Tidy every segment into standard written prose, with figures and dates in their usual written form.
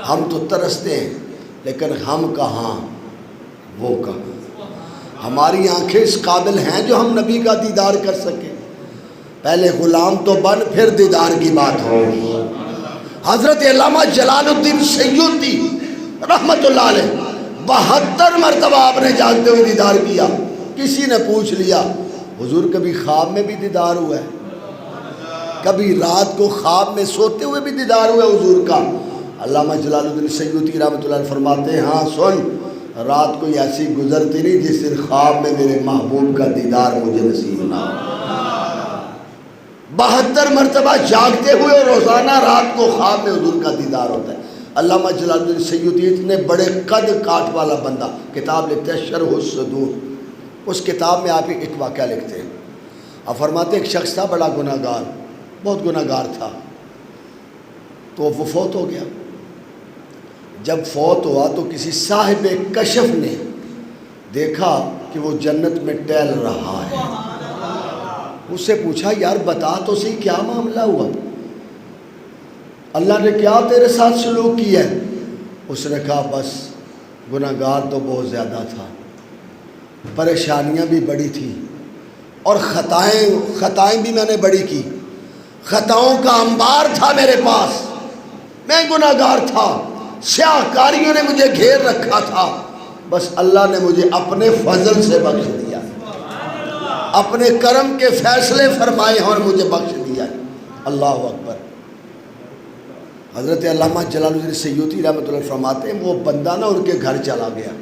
ہم تو ترستے ہیں لیکن ہم کہاں وہ کہاں. ہماری آنکھیں اس قابل ہیں جو ہم نبی کا دیدار کر سکیں. پہلے غلام تو بن پھر دیدار کی بات ہوگی. حضرت علامہ جلال الدین سیوطی رحمت اللہ علیہ 72 مرتبہ آپ نے جاگتے ہوئے دیدار کیا. کسی نے پوچھ لیا حضور کبھی خواب میں بھی دیدار ہوا ہے؟ کبھی رات کو خواب میں سوتے ہوئے بھی دیدار ہوا ہے حضور کا؟ علامہ جلال الدین سیوطی رحمت اللہ علیہ فرماتے ہیں ہاں سن، رات کوئی ایسی گزرتی نہیں جس دن خواب میں میرے محبوب کا دیدار مجھے نصیب نہ ہو. 72 مرتبہ جاگتے ہوئے اور روزانہ رات کو خواب میں حضور کا دیدار ہوتا ہے. علامہ جلال الدین سیوطی اتنے بڑے قد کاٹ والا بندہ کتاب لکھتے ہیں شرح الصدور. اس کتاب میں آپ ایک واقعہ لکھتے ہیں. آپ فرماتے ایک شخص تھا بڑا گناہ گار، بہت گناہ گار تھا، تو وہ فوت ہو گیا. جب فوت ہوا تو کسی صاحب کشف نے دیکھا کہ وہ جنت میں ٹہل رہا ہے. اس سے پوچھا یار بتا تو صحیح کیا معاملہ ہوا، اللہ نے کیا تیرے ساتھ سلوک کیا ہے؟ اس نے کہا بس گناہ گار تو بہت زیادہ تھا، پریشانیاں بھی بڑی تھیں اور خطائیں بھی میں نے بڑی کی. خطاؤں کا انبار تھا میرے پاس، میں گناہ گار تھا، سیاہ کاریوں نے مجھے گھیر رکھا تھا. بس اللہ نے مجھے اپنے فضل سے بخش دیا، اپنے کرم کے فیصلے فرمائے اور مجھے بخش دیا. اللہ اکبر. حضرت علامہ جلال الدین سیوطی رحمۃ اللہ فرماتے ہیں وہ بندہ نا ان کے گھر چلا گیا،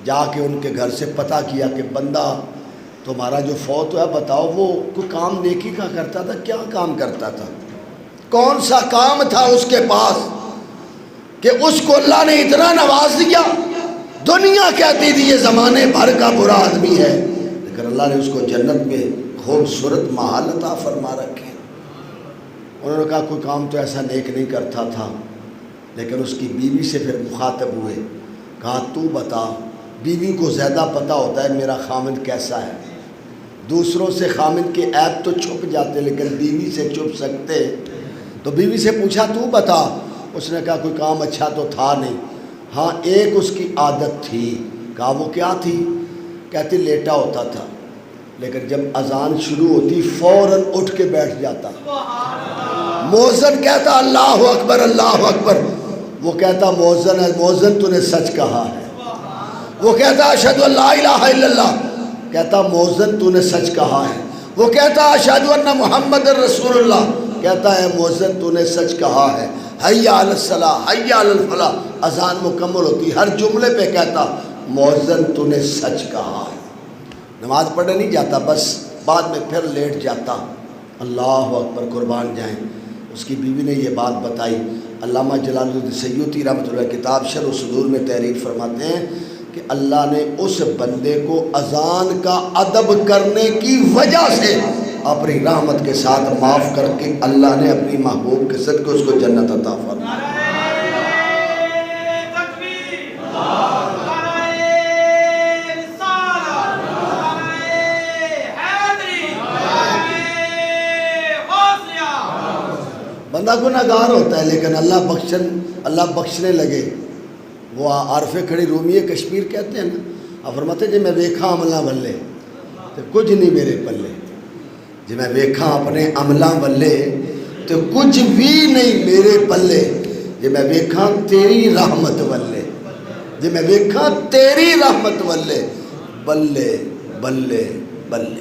جا کے ان کے گھر سے پتہ کیا کہ بندہ تمہارا جو فوت ہوا بتاؤ وہ کوئی کام نیکی کا کرتا تھا؟ کیا کام کرتا تھا؟ کون سا کام تھا اس کے پاس کہ اس کو اللہ نے اتنا نواز دیا؟ دنیا کہتی تھی یہ زمانے بھر کا برا آدمی ہے، لیکن اللہ نے اس کو جنت میں خوبصورت محل عطا فرما رکھے. انہوں نے کہا کوئی کام تو ایسا نیک نہیں کرتا تھا، لیکن اس کی بیوی سے پھر مخاطب ہوئے. کہا تو بتا، بیوی کو زیادہ پتہ ہوتا ہے میرا خامند کیسا ہے. دوسروں سے خامند کے عیب تو چھپ جاتے لیکن بیوی سے چھپ سکتے. تو بیوی سے پوچھا تو بتا. اس نے کہا کوئی کام اچھا تو تھا نہیں، ہاں ایک اس کی عادت تھی. کہا وہ کیا تھی؟ کہتی لیٹا ہوتا تھا لیکن جب اذان شروع ہوتی فوراً اٹھ کے بیٹھ جاتا. مؤذن کہتا اللہ اکبر اللہ اکبر، وہ کہتا مؤذن ہے، مؤذن تو نے سچ کہا ہے. وہ کہتا اشہد ان لا الہ الا اللہ، کہتا مؤذن تو نے سچ کہا ہے. وہ کہتا اشہد ان محمد رسول اللہ، کہتا ہے مؤذن تو نے سچ کہا ہے. حی علی الصلاۃ حی علی الفلاح، اذان مکمل ہوتی ہر جملے پہ کہتا مؤذن تو نے سچ کہا ہے. نماز پڑھنے نہیں جاتا، بس بعد میں پھر لیٹ جاتا. اللہ اکبر، قربان جائیں. اس کی بیوی نے یہ بات بتائی. علامہ جلال الدین سیوطی رحمۃ اللہ کتاب شرح الصدور میں تحریر فرماتے ہیں کہ اللہ نے اس بندے کو اذان کا ادب کرنے کی وجہ سے اپنی رحمت کے ساتھ معاف کر کے اللہ نے اپنی محبوب کے صدقے اس کو جنت عطا فرمائی. بندہ گناہ گار ہوتا ہے لیکن اللہ بخشنے لگے. وہ عارف کھڑی رومی کشمیر کہتے ہیں نا، آپ فرماتے جی میں ویکھا عملہ ولے تو کچھ نہیں میرے پلے. جی میں ویکھا اپنے عملہ ولے تو کچھ بھی نہیں میرے پلے. جی میں ویکھا تیری رحمت ولے، جی میں ویکھا تیری رحمت ولے، بلے بلے بلے.